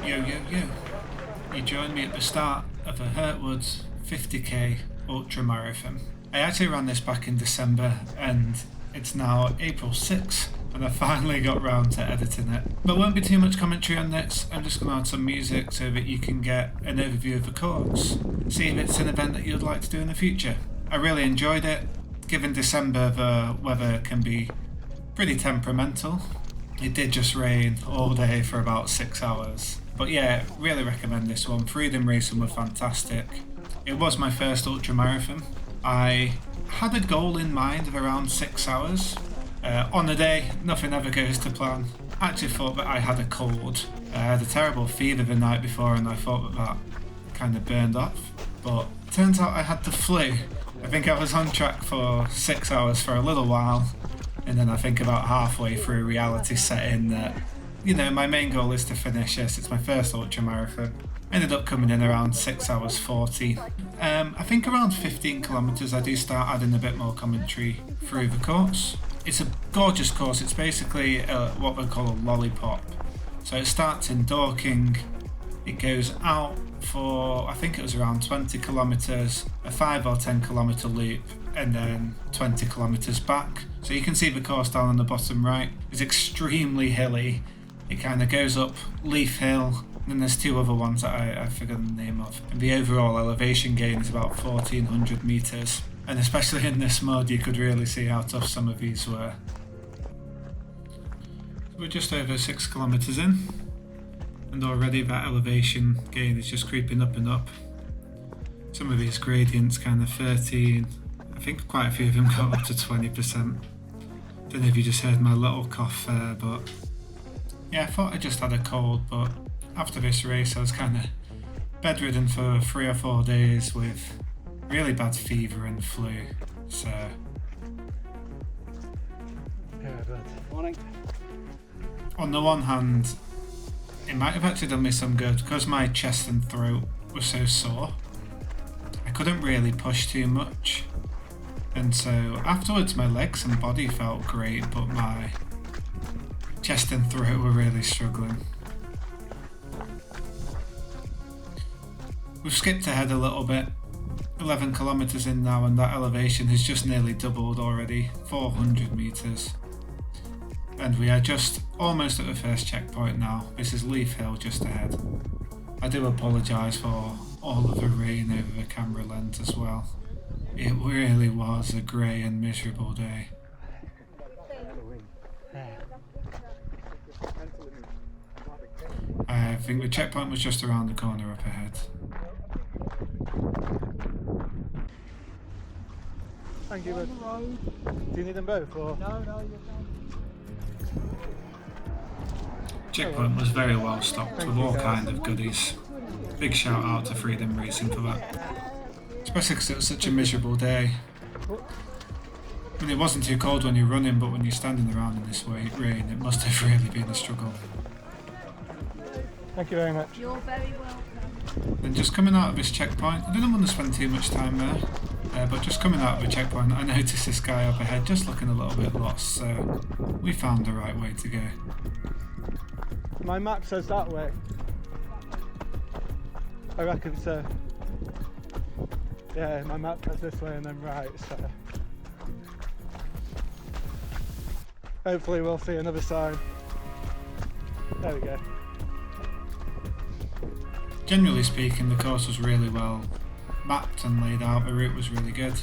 Yo, yo, yo. You joined me at the start of a Hurtwood 50k ultra marathon. I actually ran this back in December and it's now April 6th and I finally got round to editing it. But won't be too much commentary on this, I'm just going to add some music so that you can get an overview of the course. See if it's an event that you'd like to do in the future. I really enjoyed it. Given December, the weather can be pretty temperamental. It did just rain all day for about 6 hours. But yeah, really recommend this one. Freedom racing was fantastic. It was my first ultra marathon. I had a goal in mind of around 6 hours. On the day, nothing ever goes to plan. I actually thought that I had a cold. I had a terrible fever the night before and I thought that kind of burned off. But turns out I had the flu. I think I was on track for 6 hours for a little while. And then I think about halfway through, reality set in that, you know, my main goal is to finish this. It's my first ultra marathon. Ended up coming in around 6 hours 40. I think around 15 kilometers I do start adding a bit more commentary through the course. It's a gorgeous course. It's basically what they call a lollipop. So it starts in Dorking. It goes out for, I think it was around 20 kilometers, a 5 or 10 kilometer loop, and then 20 kilometers back. So you can see the course down on the bottom right. It's extremely hilly. It kind of goes up Leaf Hill, and then there's two other ones that I forgot the name of. And the overall elevation gain is about 1400 meters. And especially in this mud, you could really see how tough some of these were. So we're just over 6 kilometers in, and already that elevation gain is just creeping up and up. Some of these gradients kind of 13, I think quite a few of them got up to 20%. Don't know if you just heard my little cough there, but yeah, I thought I just had a cold, but after this race I was kind of bedridden for 3 or 4 days with really bad fever and flu, so Yeah, good. Morning. on the one hand it might have actually done me some good because my chest and throat were so sore. I couldn't really push too much, and so afterwards my legs and body felt great, but my chest and throat were really struggling. We've skipped ahead a little bit, 11 kilometers in now, and that elevation has just nearly doubled already, 400 meters. And we are just almost at the first checkpoint now. This is Leaf Hill just ahead. I do apologise for all of the rain over the camera lens as well. It really was a grey and miserable day. I think the checkpoint was just around the corner up ahead. Thank you, bud. Do you need them both, or? No, you're fine. Checkpoint was very well stocked with all kind of goodies. Big shout out to Freedom Racing for that. Especially because it was such a miserable day. I mean, it wasn't too cold when you're running, but when you're standing around in this rain, it must have really been a struggle. Thank you very much. You're very welcome. Then just coming out of this checkpoint, I didn't want to spend too much time there, but just coming out of the checkpoint, I noticed this guy up ahead just looking a little bit lost, so we found the right way to go. My map says that way. I reckon so. Yeah, my map says this way and then right, so hopefully we'll see another sign. There we go. Generally speaking, the course was really well mapped and laid out. The route was really good.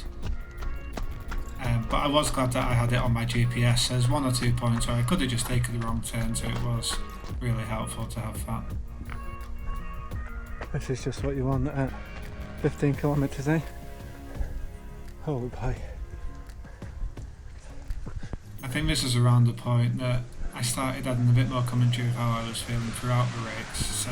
But I was glad that I had it on my GPS. There's 1 or 2 points where I could have just taken the wrong turn, so it was really helpful to have that. This is just what you want at 15 kilometers, eh? Holy boy. I think this is around the point that I started adding a bit more commentary of how I was feeling throughout the race. So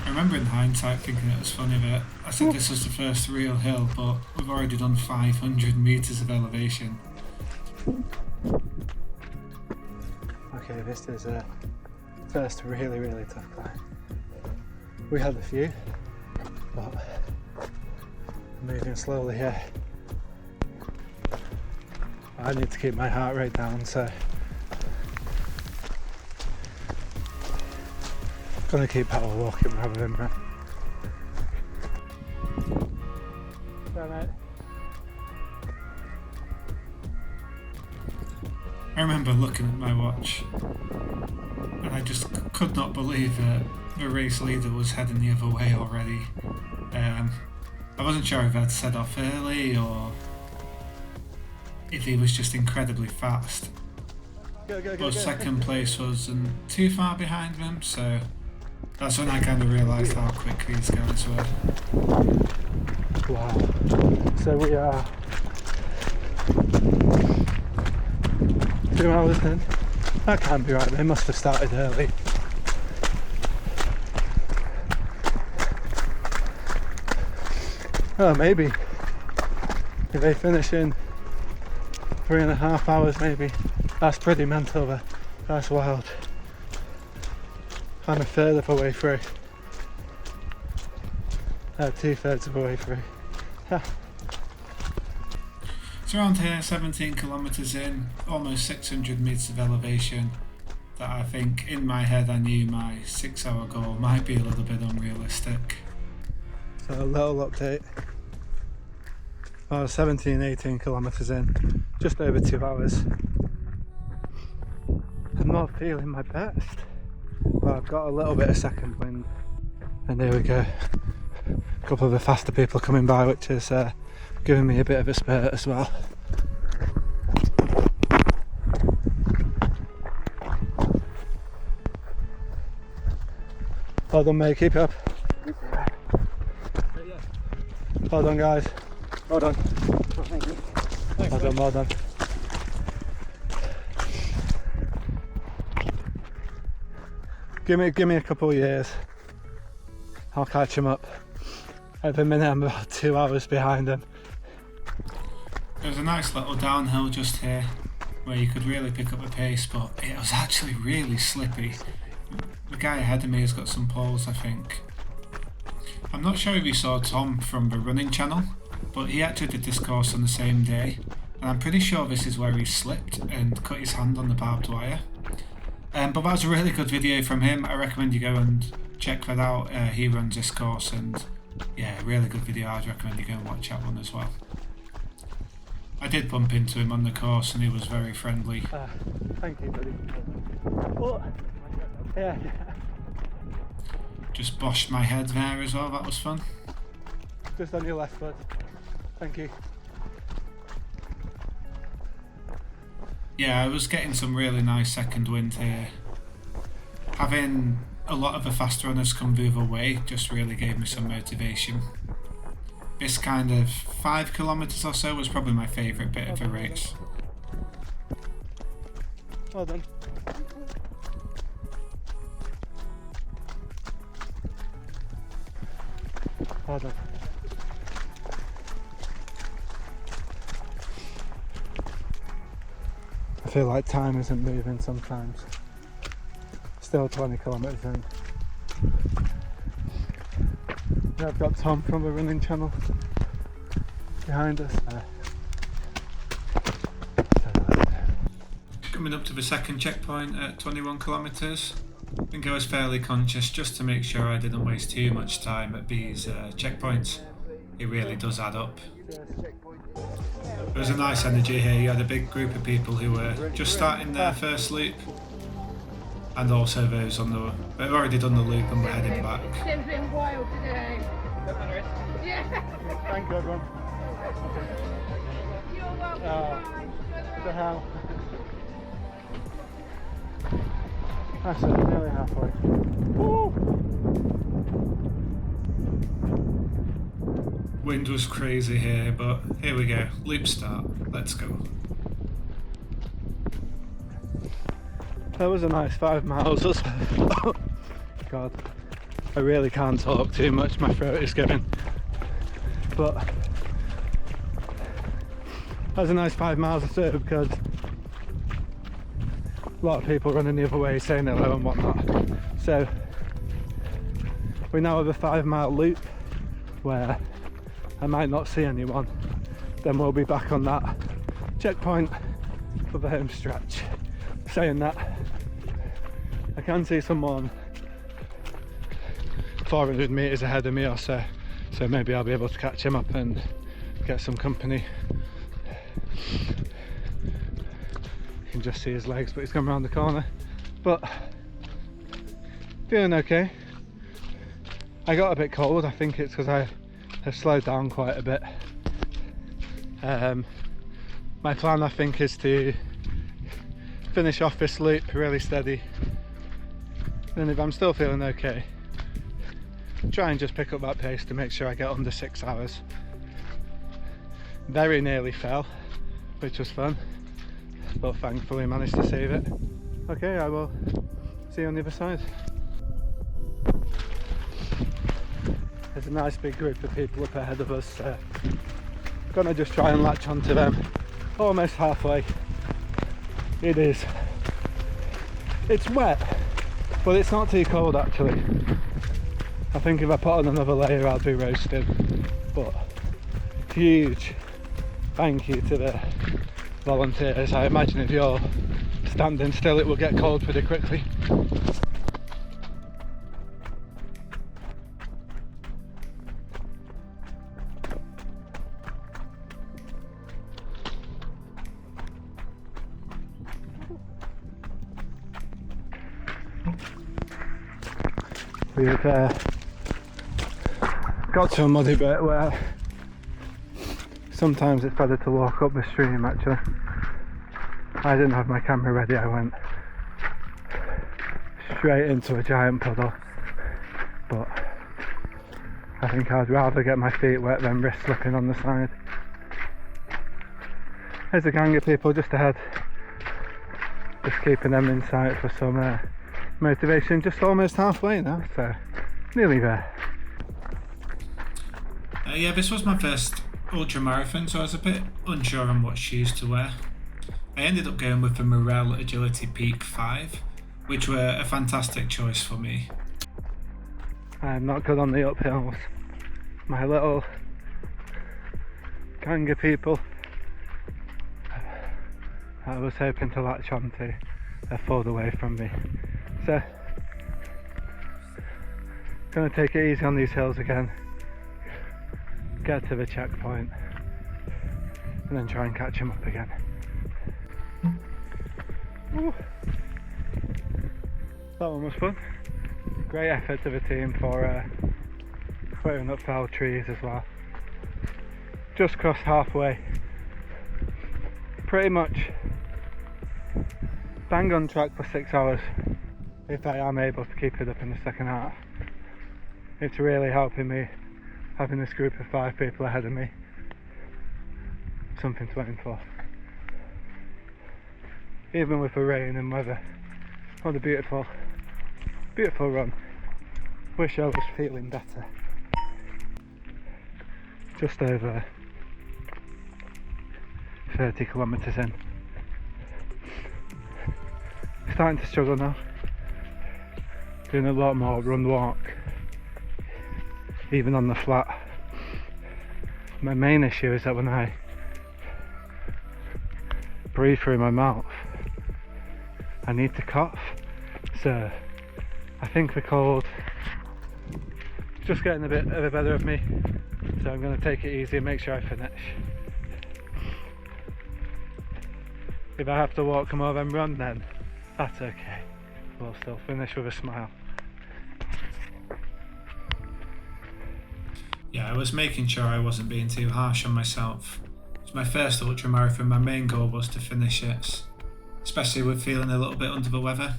I remember in hindsight thinking it was funny that I said this was the first real hill, but we've already done 500 meters of elevation. Okay, this is a first really tough climb. We had a few, but moving slowly here. I need to keep my heart rate down, so Gonna keep power walking rather than run. I remember looking at my watch and I just could not believe that the race leader was heading the other way already. I wasn't sure if I'd set off early or if he was just incredibly fast. But second place wasn't too far behind him, so that's when I kind of realised how quick these guys were. Wow. So we are 2 hours in. That can't be right, they must have started early. Oh, maybe. If they finish in 3.5 hours, maybe. That's pretty mental, but that's wild. I'm a third of the way through. 2/3 of the way through. It's around here, 17 kilometres in, almost 600 metres of elevation, that I think in my head I knew my 6 hour goal might be a little bit unrealistic. So a little update. 17-18 kilometres in, just over 2 hours. I'm not feeling my best, but I've got a little bit of second wind. And there we go. A couple of the faster people coming by, which is giving me a bit of a spurt as well. Well done, mate, keep it up. Well done, guys. Well done. Well done, well done. Give me a couple of years. I'll catch him up. At the minute I'm about 2 hours behind him. There's a nice little downhill just here where you could really pick up the pace, but it was actually really slippy. The guy ahead of me has got some poles, I think. I'm not sure if you saw Tom from the running channel, but he actually did this course on the same day, and I'm pretty sure this is where he slipped and cut his hand on the barbed wire. But that was a really good video from him. I recommend you go and check that out. He runs this course, and yeah, really good video. I'd recommend you go and watch that one as well. I did bump into him on the course and he was very friendly. Thank you, buddy. Oh, yeah. Just boshed my head there as well, that was fun. Just on your left foot. Thank you. Yeah, I was getting some really nice second wind here. Having a lot of the fast runners come the other way just really gave me some motivation. This kind of 5 kilometres or so was probably my favourite bit of the race. Well done. Well done. I feel like time isn't moving sometimes. Still 20 kilometres in. Yeah, I've got Tom from the running channel behind us. Coming up to the second checkpoint at 21 kilometres. I think I was fairly conscious just to make sure I didn't waste too much time at these checkpoints. It really does add up. There was a nice energy here. You had a big group of people who were just starting their first loop, and also those on the they've already done the loop and were heading back. It's been wild today. Yeah. Thank you, everyone. You're welcome. What the hell? That's it, nearly halfway. Woo! Wind was crazy here, but here we go. Loop start. Let's go. That was a nice 5 miles or so. God, I really can't talk too much, my throat is giving. But that was a nice 5 miles or so because a lot of people running the other way saying hello and whatnot. So we now have a 5 mile loop where I might not see anyone. Then we'll be back on that checkpoint for the home stretch. Saying that, I can see someone 400 metres ahead of me or so. So maybe I'll be able to catch him up and get some company. You can just see his legs, but he's come around the corner. But feeling okay. I got a bit cold. I think it's because I have slowed down quite a bit. My plan, I think, is to finish off this loop really steady. And if I'm still feeling okay, try and just pick up that pace to make sure I get under 6 hours. Very nearly fell, which was fun, but thankfully managed to save it. Okay, I will see you on the other side. There's a nice big group of people up ahead of us, so I'm gonna just try and latch onto them. Almost halfway. It's wet, but it's not too cold actually. I think if I put on another layer I'll be roasted. But huge thank you to the volunteers. I imagine if you're standing still it will get cold pretty quickly. We've got to a muddy bit where sometimes it's better to walk up the stream actually. I didn't have my camera ready, I went straight into a giant puddle, but I think I'd rather get my feet wet than risk slipping on the side. There's a gang of people just ahead, just keeping them in sight for some motivation. Just almost halfway now, so nearly there. Yeah, this was my first ultra marathon, so I was a bit unsure on what shoes to wear. I ended up going with the Morel Agility Peak 5, which were a fantastic choice for me. I'm not good on the uphills. My little gang of people I was hoping to latch onto are further away from me. So, gonna take it easy on these hills again, get to the checkpoint, and then try and catch him up again. Ooh. That one was fun. Great effort to the team for clearing up foul trees as well. Just crossed halfway. Pretty much bang on track for 6 hours if I am able to keep it up in the second half. It's really helping me having this group of 5 people ahead of me. Something to aim for. Even with the rain and weather. What a beautiful run. Wish I was feeling better. Just over 30 kilometres in. Starting to struggle now. Doing a lot more run walk, even on the flat. My main issue is that when I breathe through my mouth I need to cough, so I think the cold just getting a bit of the better of me, so I'm going to take it easy and make sure I finish. If I have to walk more than run, then that's okay, we'll still finish with a smile. Yeah, I was making sure I wasn't being too harsh on myself. It's my first ultramarathon, my main goal was to finish it, especially with feeling a little bit under the weather.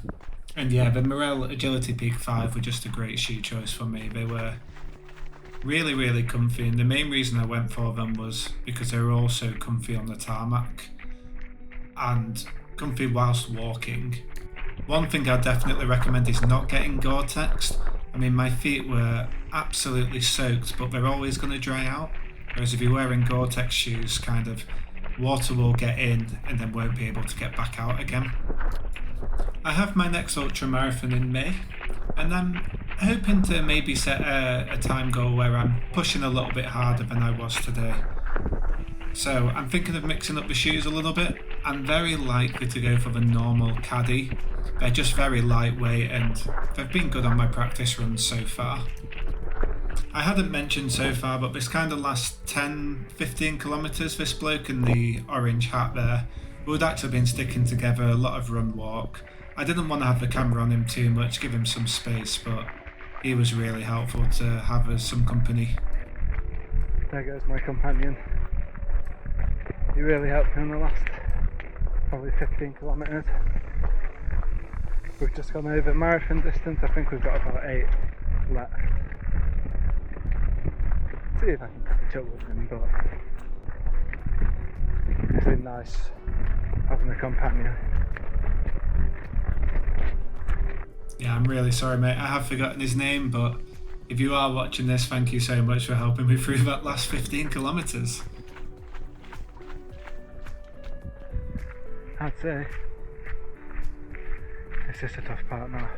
And yeah, the Morel Agility Peak 5 were just a great shoe choice for me. They were really, really comfy, and the main reason I went for them was because they were also comfy on the tarmac and comfy whilst walking. One thing I definitely recommend is not getting Gore-Tex. I mean, my feet were absolutely soaked, but they're always going to dry out. Whereas if you're wearing Gore-Tex shoes, kind of water will get in and then won't be able to get back out again. I have my next ultra marathon in May, and I'm hoping to maybe set a time goal where I'm pushing a little bit harder than I was today. So I'm thinking of mixing up the shoes a little bit. I'm very likely to go for the normal Caddy. They're just very lightweight and they've been good on my practice runs so far. I hadn't mentioned so far, but this kind of last 10-15 kilometres, this bloke in the orange hat there, we'd actually been sticking together a lot of run walk. I didn't want to have the camera on him too much, give him some space, but he was really helpful to have us some company. There goes my companion. He really helped me in the last probably 15 kilometres. We've just gone over marathon distance. I think we've got about 8 left. See if I can catch up with him, but it's been nice having a companion. Yeah, I'm really sorry, mate. I have forgotten his name, but if you are watching this, thank you so much for helping me through that last 15 kilometres. I'd say it's just a tough part now.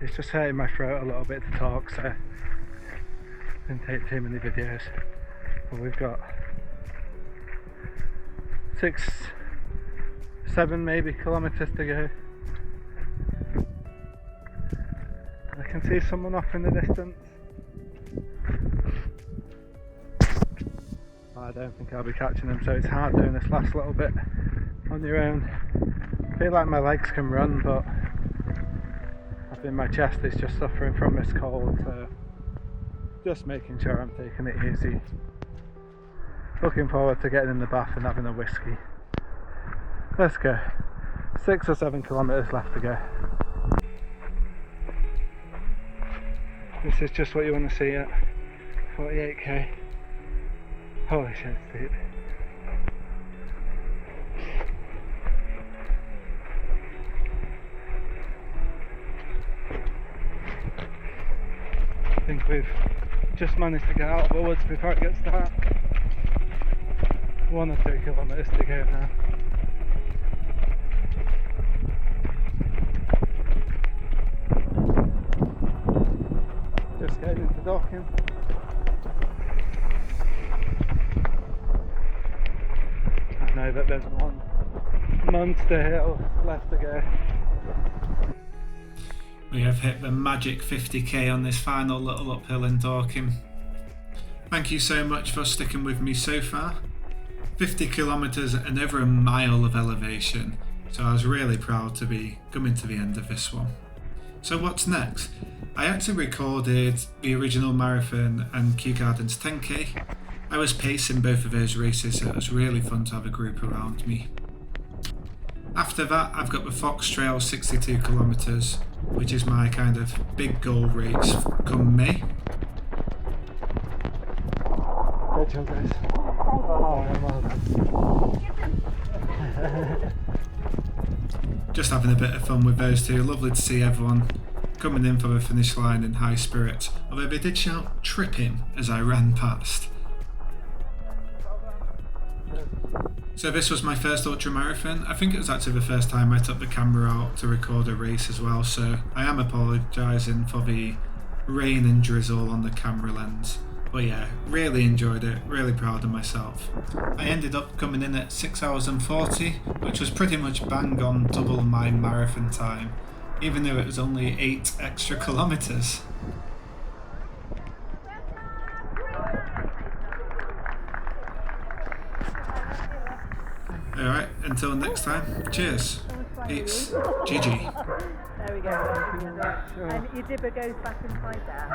It's just hurting my throat a little bit to talk, so I didn't take too many videos. But we've got 6, 7 maybe kilometres to go. I can see someone off in the distance. I don't think I'll be catching them, so it's hard doing this last little bit on your own. I feel like my legs can run, but I think my chest is just suffering from this cold, so just making sure I'm taking it easy. Looking forward to getting in the bath and having a whiskey. Let's go. 6 or 7 kilometres left to go. This is just what you want to see at 48k. Holy shit, it's steep. I think we've just managed to get out of the woods before it gets dark. 1 or 2 kilometres to go now. Just getting into Dorking. I know that there's one monster hill left to go. We have hit the magic 50k on this final little uphill in Dorking. Thank you so much for sticking with me so far. 50 kilometres and over a mile of elevation, so I was really proud to be coming to the end of this one. So what's next? I actually recorded the original marathon and Kew Gardens 10k. I was pacing both of those races, so it was really fun to have a group around me. After that, I've got the Fox Trail 62 kilometres, which is my kind of big goal race come May. Great job, guys. Oh, well done. Just having a bit of fun with those two. Lovely to see everyone coming in for the finish line in high spirits, although they did shout "tripping" as I ran past. So this was my first ultra marathon. I think it was actually the first time I took the camera out to record a race as well, so I am apologising for the rain and drizzle on the camera lens. But yeah, really enjoyed it, really proud of myself. I ended up coming in at 6 hours and 40, which was pretty much bang on double my marathon time, even though it was only 8 extra kilometres. Alright, until next time, cheers. Peace. GG. There we go. And your dibber goes back inside there.